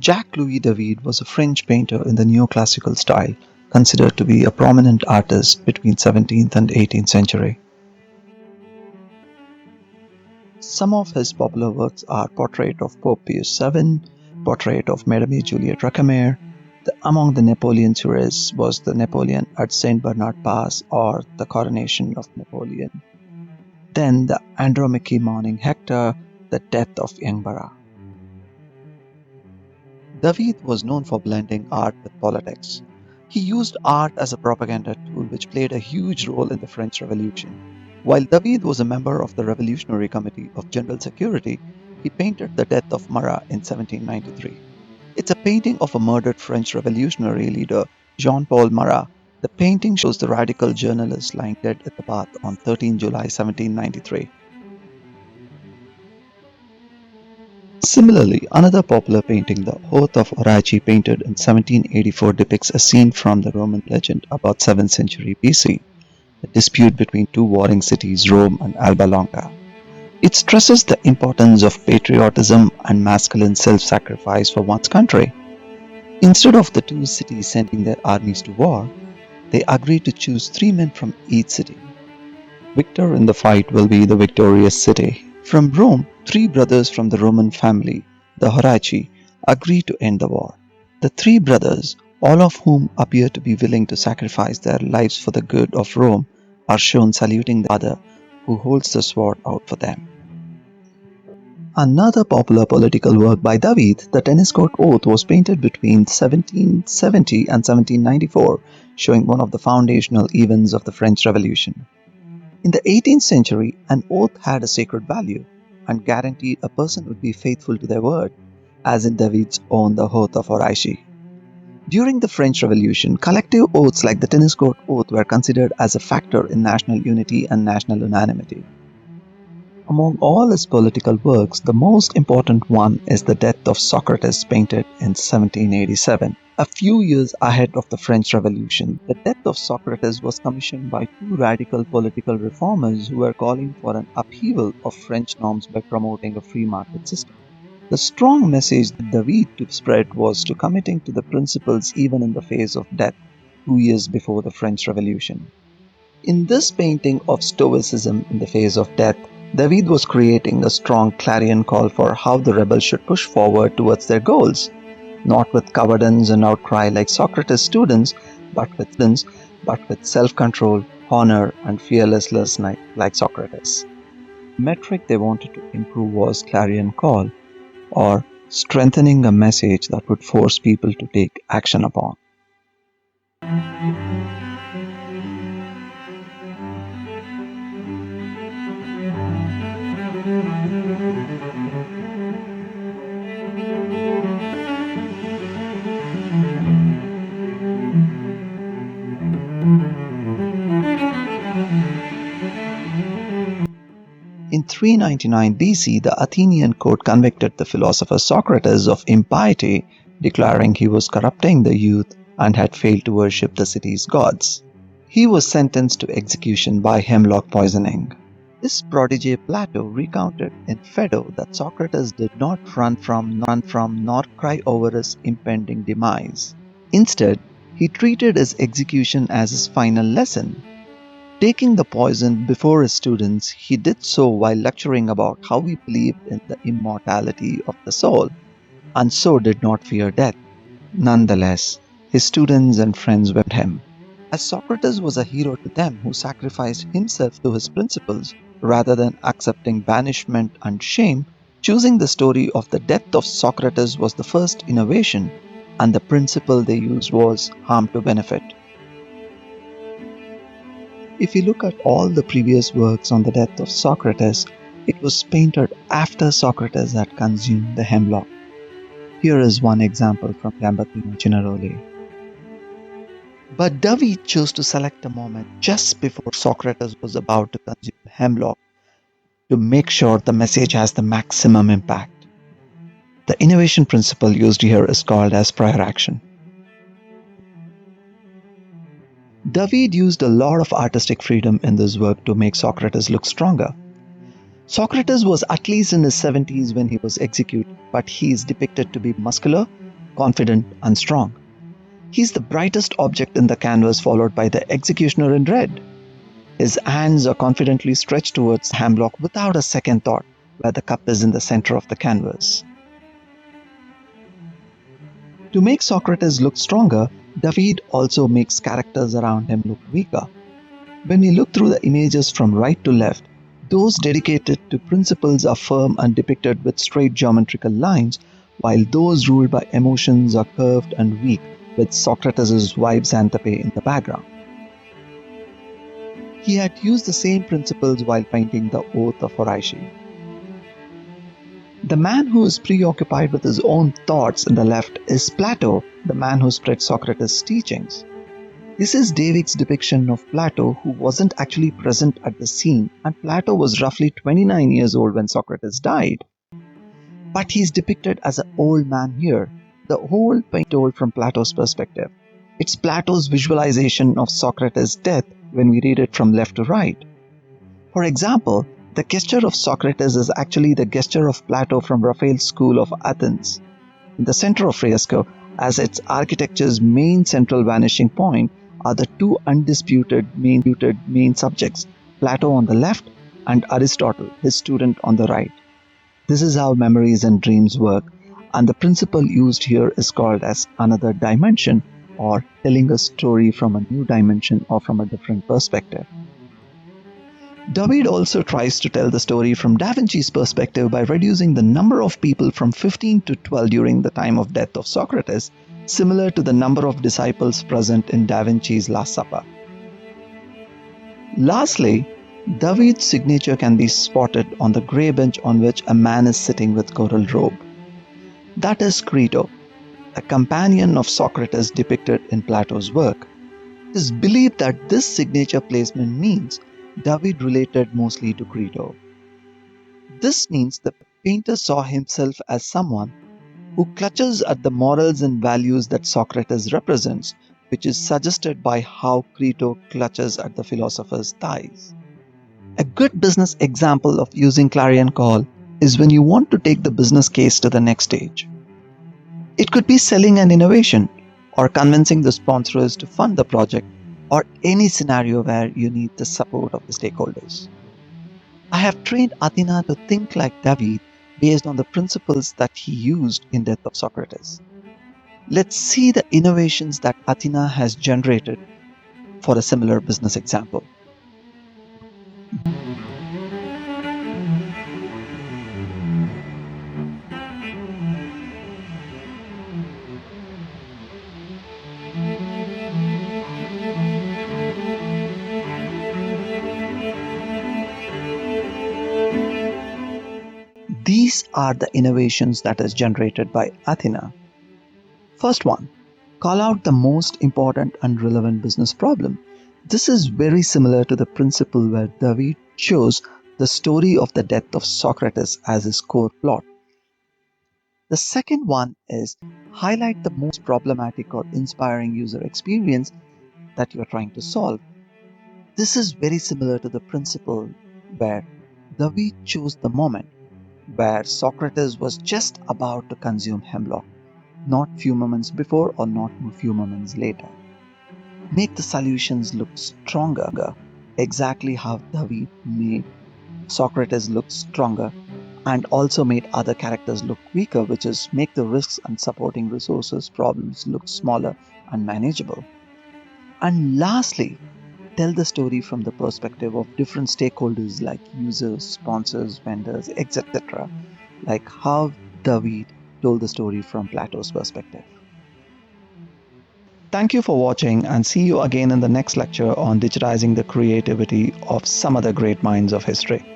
Jacques-Louis David was a French painter in the neoclassical style, considered to be a prominent artist between 17th and 18th century. Some of his popular works are Portrait of Pope Pius VII, Portrait of Madame Juliette Racamere. Among the Napoleon tours was the Napoleon at Saint Bernard Pass or the Coronation of Napoleon. Then the Andromache Mourning Hector, the Death of Young Bara. David was known for blending art with politics. He used art as a propaganda tool which played a huge role in the French Revolution. While David was a member of the Revolutionary Committee of General Security, he painted the death of Marat in 1793. It's a painting of a murdered French revolutionary leader, Jean-Paul Marat. The painting shows the radical journalist lying dead at the bath on 13 July 1793. Similarly, another popular painting, the Oath of Horace, painted in 1784, depicts a scene from the Roman legend about 7th century BC, a dispute between two warring cities, Rome and Alba Longa. It stresses the importance of patriotism and masculine self-sacrifice for one's country. Instead of the two cities sending their armies to war, they agree to choose 3 men from each city. Victor in the fight will be the victorious city. From Rome, 3 brothers from the Roman family, the Horaci, agree to end the war. The 3 brothers, all of whom appear to be willing to sacrifice their lives for the good of Rome, are shown saluting the father who holds the sword out for them. Another popular political work by David, the Tennis Court Oath, was painted between 1770 and 1794, showing one of the foundational events of the French Revolution. In the 18th century, an oath had a sacred value and guaranteed a person would be faithful to their word, as in David's own The Oath of Horace. During the French Revolution, collective oaths like the Tennis Court Oath were considered as a factor in national unity and national unanimity. Among all his political works, the most important one is The Death of Socrates, painted in 1787. A few years ahead of the French Revolution, The Death of Socrates was commissioned by 2 radical political reformers who were calling for an upheaval of French norms by promoting a free market system. The strong message that David spread was to committing to the principles even in the face of death 2 years before the French Revolution. In this painting of Stoicism in the face of death, David was creating a strong clarion call for how the rebels should push forward towards their goals, not with cowardice and outcry like Socrates' students, but with self-control, honor, and fearlessness like Socrates. The metric they wanted to improve was clarion call, or strengthening a message that would force people to take action upon. In 399 BC, the Athenian court convicted the philosopher Socrates of impiety, declaring he was corrupting the youth and had failed to worship the city's gods. He was sentenced to execution by hemlock poisoning. This prodigy Plato recounted in Phaedo that Socrates did not run from nor cry over his impending demise. Instead, he treated his execution as his final lesson. Taking the poison before his students, he did so while lecturing about how he believed in the immortality of the soul, and so did not fear death. Nonetheless, his students and friends wept him, as Socrates was a hero to them who sacrificed himself to his principles rather than accepting banishment and shame. Choosing the story of the death of Socrates was the first innovation, and the principle they used was harm to benefit. If you look at all the previous works on the death of Socrates, it was painted after Socrates had consumed the hemlock. Here is one example from Gambardino Cinaroli. But David chose to select a moment just before Socrates was about to consume the hemlock to make sure the message has the maximum impact. The innovation principle used here is called as prior action. David used a lot of artistic freedom in this work to make Socrates look stronger. Socrates was at least in his 70s when he was executed, but he is depicted to be muscular confident, and strong. He's the brightest object in the canvas, followed by the executioner in red. His hands are confidently stretched towards the hemlock without a second thought, where the cup is in the center of the canvas. To make Socrates look stronger, David also makes characters around him look weaker. When we look through the images from right to left, those dedicated to principles are firm and depicted with straight geometrical lines, while those ruled by emotions are curved and weak, with Socrates' wife Xanthippe in the background. He had used the same principles while painting the Oath of Horace. The man who is preoccupied with his own thoughts in the left is Plato, the man who spread Socrates' teachings. This is David's depiction of Plato, who wasn't actually present at the scene, and Plato was roughly 29 years old when Socrates died. But he's depicted as an old man here, the whole painting told from Plato's perspective. It's Plato's visualization of Socrates' death when we read it from left to right. For example, the gesture of Socrates is actually the gesture of Plato from Raphael's school of Athens. In the center of fresco, as its architecture's main central vanishing point, are the two undisputed main subjects, Plato on the left and Aristotle, his student, on the right. This is how memories and dreams work, and the principle used here is called as another dimension, or telling a story from a new dimension or from a different perspective. David also tries to tell the story from Da Vinci's perspective by reducing the number of people from 15 to 12 during the time of death of Socrates, similar to the number of disciples present in Da Vinci's Last Supper. Lastly, David's signature can be spotted on the grey bench on which a man is sitting with coral robe. That is Crito, a companion of Socrates depicted in Plato's work. It is believed that this signature placement means David related mostly to Crito. This means the painter saw himself as someone who clutches at the morals and values that Socrates represents, which is suggested by how Crito clutches at the philosopher's thighs. A good business example of using clarion call is when you want to take the business case to the next stage. It could be selling an innovation, or convincing the sponsors to fund the project, or any scenario where you need the support of the stakeholders. I have trained Athena to think like David based on the principles that he used in Death of Socrates. Let's see the innovations that Athena has generated for a similar business example. These are the innovations that is generated by Athena. First one, call out the most important and relevant business problem. This is very similar to the principle where David chose the story of the death of Socrates as his core plot. The second one is highlight the most problematic or inspiring user experience that you are trying to solve. This is very similar to the principle where David chose the moment where Socrates was just about to consume hemlock, not few moments before or not few moments later. Make the solutions look stronger, exactly how David made Socrates look stronger and also made other characters look weaker, which is make the risks and supporting resources problems look smaller and manageable. And lastly, tell the story from the perspective of different stakeholders like users, sponsors, vendors, etc., like how David told the story from Plato's perspective. Thank you for watching, and see you again in the next lecture on digitizing the creativity of some other great minds of history.